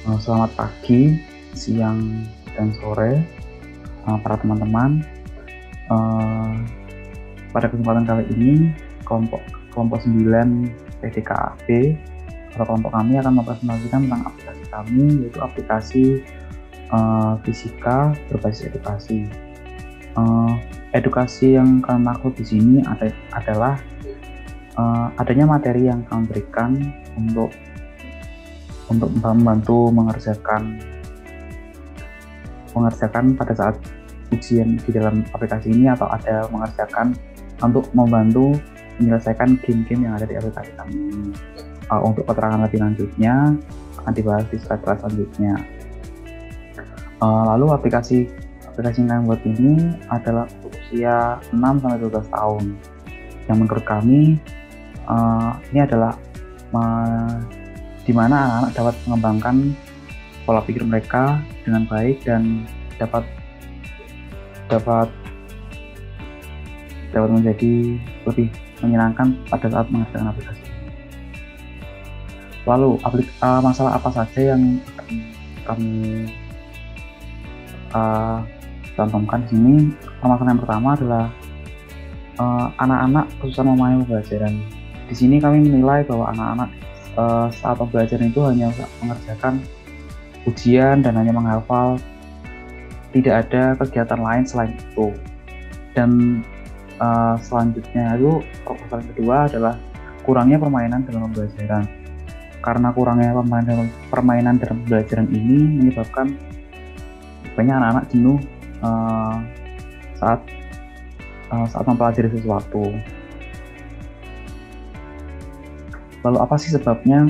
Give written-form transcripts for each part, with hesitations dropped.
Selamat pagi, siang, dan sore para teman-teman. Eh, Pada kesempatan kali ini, kelompok 9 PDKAB atau kelompok kami akan mempresentasikan tentang aplikasi kami, yaitu aplikasi fisika berbasis edukasi. Edukasi yang kami maksud di sini adalah adanya materi yang kami berikan untuk membantu mengerjakan pada saat ujian di dalam aplikasi ini, atau ada mengerjakan untuk membantu menyelesaikan game-game yang ada di aplikasi kami ini. Untuk keterangan lebih lanjutnya akan dibahas di slide selanjutnya. Lalu aplikasi yang kami buat ini adalah untuk usia 6-12 tahun, yang menurut kami ini adalah di mana anak-anak dapat mengembangkan pola pikir mereka dengan baik dan dapat menjadi lebih menyenangkan pada saat mengerjakan aplikasi. Lalu masalah apa saja yang akan kami cantumkan di sini? Masalah yang pertama adalah anak-anak kesusahan memahami pembelajaran. Di sini kami menilai bahwa anak-anak saat pembelajaran itu hanya mengerjakan ujian dan hanya menghafal, tidak ada kegiatan lain selain itu. Dan selanjutnya itu proposal kedua adalah kurangnya permainan dalam pembelajaran. Karena kurangnya permainan dalam pembelajaran ini menyebabkan banyak anak-anak jenuh saat mempelajari sesuatu. Lalu apa sih sebabnya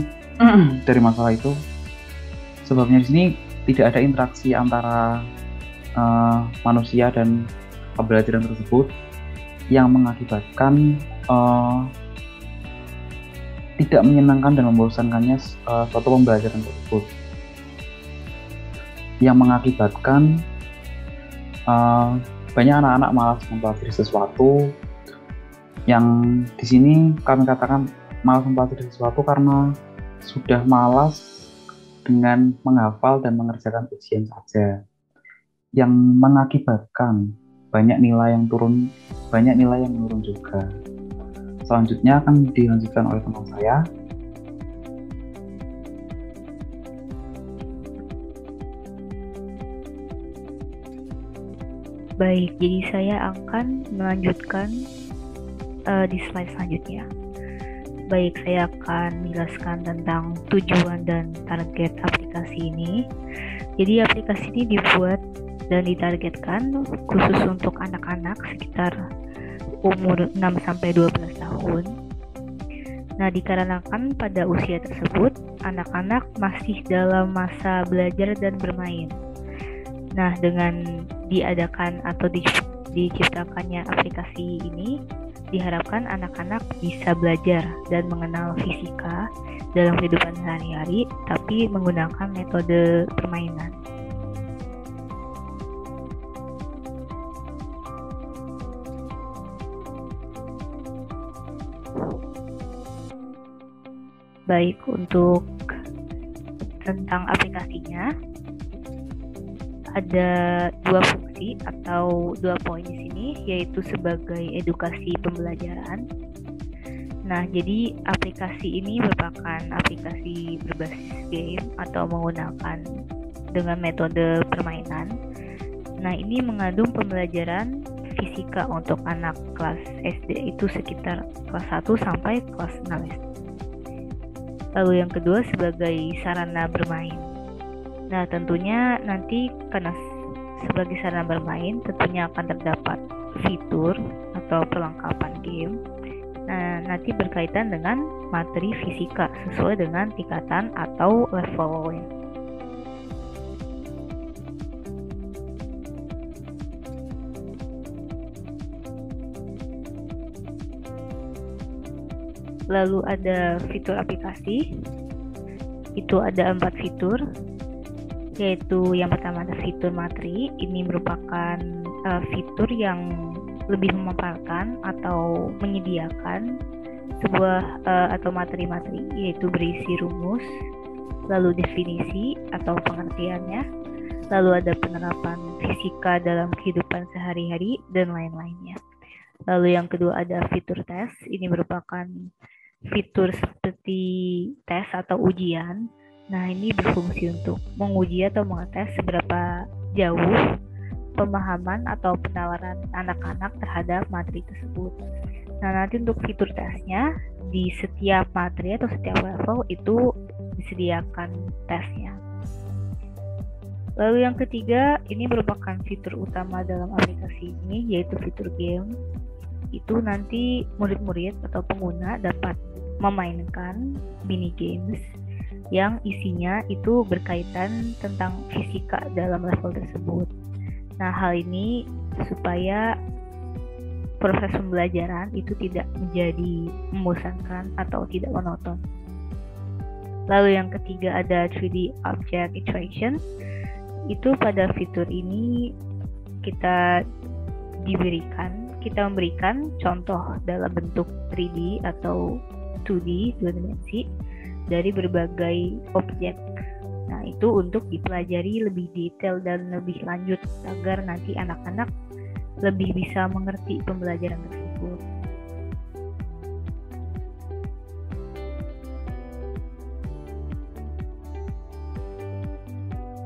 dari masalah itu? Sebabnya di sini tidak ada interaksi antara manusia dan pembelajaran tersebut, yang mengakibatkan tidak menyenangkan dan membosankannya suatu pembelajaran tersebut, yang mengakibatkan banyak anak-anak malas mempelajari sesuatu. Yang di sini kami katakan malas mempelajari sesuatu karena sudah malas dengan menghafal dan mengerjakan ujian saja, yang mengakibatkan banyak nilai yang menurun juga. Selanjutnya akan dilanjutkan oleh teman saya. Baik, jadi saya akan melanjutkan di slide selanjutnya. Baik, saya akan menjelaskan tentang tujuan dan target aplikasi ini. Jadi aplikasi ini dibuat dan ditargetkan khusus untuk anak-anak sekitar umur 6-12 tahun. Nah, dikarenakan pada usia tersebut anak-anak masih dalam masa belajar dan bermain. Nah, dengan diadakan atau diciptakannya aplikasi ini, diharapkan anak-anak bisa belajar dan mengenal fisika dalam kehidupan sehari-hari, tapi menggunakan metode permainan. Baik, untuk tentang aplikasinya, ada dua fungsi atau dua poin di sini, yaitu sebagai edukasi pembelajaran. Nah, jadi aplikasi ini merupakan aplikasi berbasis game atau menggunakan dengan metode permainan. Nah, ini mengandung pembelajaran fisika untuk anak kelas SD itu sekitar kelas 1 sampai kelas 6 SD. Lalu yang kedua sebagai sarana bermain. Nah, tentunya nanti karena sebagai sarana bermain tentunya akan terdapat fitur atau perlengkapan game. Nah, nanti berkaitan dengan materi fisika sesuai dengan tingkatan atau levelnya. Lalu ada fitur aplikasi. Itu ada 4 fitur, yaitu yang pertama ada fitur materi. Ini merupakan fitur yang lebih memaparkan atau menyediakan sebuah atau materi-materi, yaitu berisi rumus lalu definisi atau pengertiannya, lalu ada penerapan fisika dalam kehidupan sehari-hari, dan lain-lainnya. Lalu yang kedua ada fitur tes. Ini merupakan fitur seperti tes atau ujian. Nah, ini berfungsi untuk menguji atau mengetes seberapa jauh pemahaman atau penalaran anak-anak terhadap materi tersebut. Nah, nanti untuk fitur tesnya, di setiap materi atau setiap level itu disediakan tesnya. Lalu yang ketiga, ini merupakan fitur utama dalam aplikasi ini, yaitu fitur game. Itu nanti murid-murid atau pengguna dapat memainkan mini games yang isinya itu berkaitan tentang fisika dalam level tersebut. Nah, hal ini supaya proses pembelajaran itu tidak menjadi membosankan atau tidak monoton. Lalu yang ketiga ada 3D Object Iteration. Itu pada fitur ini kita memberikan contoh dalam bentuk 3D atau 2D, 2 dimensi, dari berbagai objek. Nah, itu untuk dipelajari lebih detail dan lebih lanjut agar nanti anak-anak lebih bisa mengerti pembelajaran tersebut.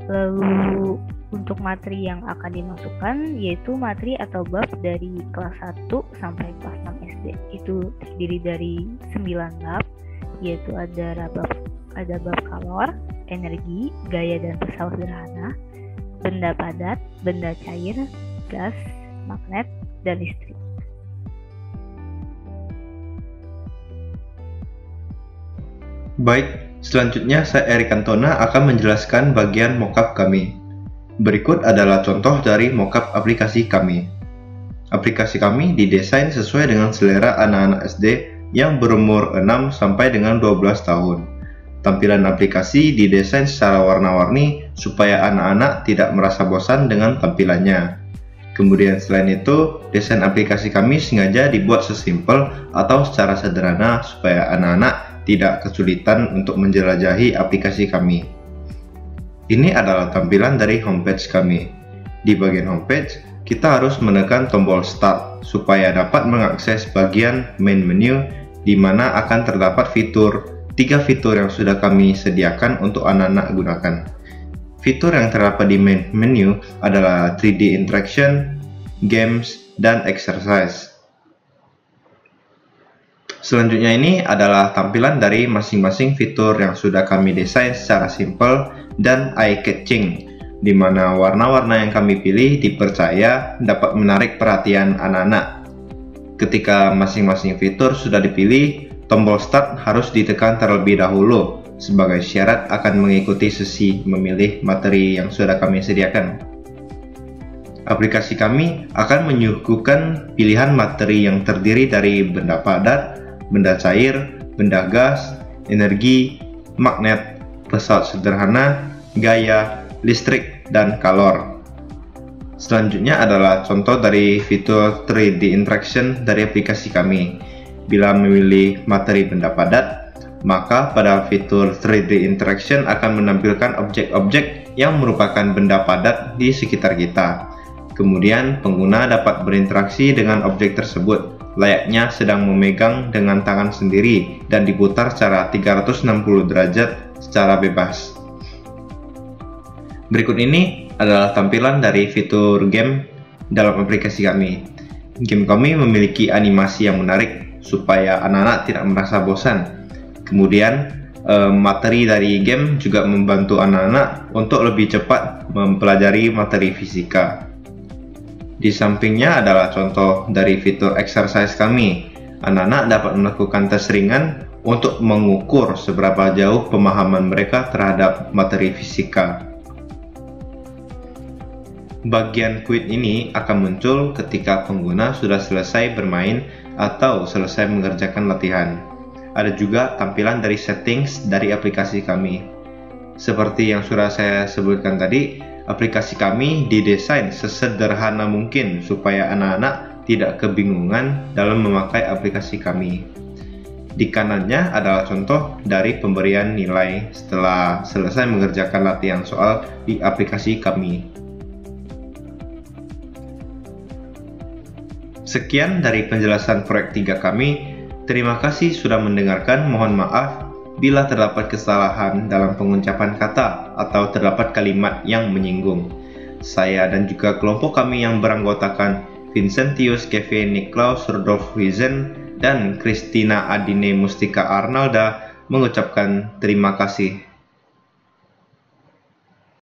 Lalu untuk materi yang akan dimasukkan yaitu materi atau bab dari kelas 1 sampai kelas 6 SD. Itu terdiri dari 9 bab, yaitu ada bab kalor, energi, gaya dan pesawat sederhana, benda padat, benda cair, gas, magnet, dan listrik. Baik, selanjutnya saya Erik Antona akan menjelaskan bagian mockup kami. Berikut adalah contoh dari mockup aplikasi kami. Aplikasi kami didesain sesuai dengan selera anak-anak SD yang berumur 6 sampai dengan 12 tahun. Tampilan aplikasi didesain secara warna-warni supaya anak-anak tidak merasa bosan dengan tampilannya. Kemudian selain itu, desain aplikasi kami sengaja dibuat sesimpel atau secara sederhana supaya anak-anak tidak kesulitan untuk menjelajahi aplikasi kami. Ini adalah tampilan dari homepage kami. Di bagian homepage, kita harus menekan tombol Start supaya dapat mengakses bagian main menu di mana akan terdapat tiga fitur yang sudah kami sediakan untuk anak-anak gunakan. Fitur yang terdapat di main menu adalah 3D Interaction, Games, dan Exercise. Selanjutnya ini adalah tampilan dari masing-masing fitur yang sudah kami desain secara simpel dan eye-catching, di mana warna-warna yang kami pilih dipercaya dapat menarik perhatian anak-anak. Ketika masing-masing fitur sudah dipilih, tombol Start harus ditekan terlebih dahulu sebagai syarat akan mengikuti sesi memilih materi yang sudah kami sediakan. Aplikasi kami akan menyuguhkan pilihan materi yang terdiri dari benda padat, benda cair, benda gas, energi, magnet, pesawat sederhana, gaya, listrik, dan kalor. Selanjutnya adalah contoh dari fitur 3D Interaction dari aplikasi kami. Bila memilih materi benda padat, maka pada fitur 3D Interaction akan menampilkan objek-objek yang merupakan benda padat di sekitar kita. Kemudian pengguna dapat berinteraksi dengan objek tersebut layaknya sedang memegang dengan tangan sendiri dan diputar secara 360 derajat secara bebas. Berikut ini adalah tampilan dari fitur game dalam aplikasi kami. Game kami memiliki animasi yang menarik supaya anak-anak tidak merasa bosan. Kemudian materi dari game juga membantu anak-anak untuk lebih cepat mempelajari materi fisika. Di sampingnya adalah contoh dari fitur exercise kami. Anak-anak dapat melakukan tes ringan untuk mengukur seberapa jauh pemahaman mereka terhadap materi fisika. Bagian quit ini akan muncul ketika pengguna sudah selesai bermain atau selesai mengerjakan latihan. Ada juga tampilan dari settings dari aplikasi kami. Seperti yang sudah saya sebutkan tadi, aplikasi kami didesain sesederhana mungkin supaya anak-anak tidak kebingungan dalam memakai aplikasi kami. Di kanannya adalah contoh dari pemberian nilai setelah selesai mengerjakan latihan soal di aplikasi kami. Sekian dari penjelasan proyek 3 kami. Terima kasih sudah mendengarkan. Mohon maaf bila terdapat kesalahan dalam pengucapan kata atau terdapat kalimat yang menyinggung. Saya dan juga kelompok kami yang beranggotakan Vincentius Kevin Niklaus Rudolf Wiesen dan Christina Adine Mustika Arnalda mengucapkan terima kasih.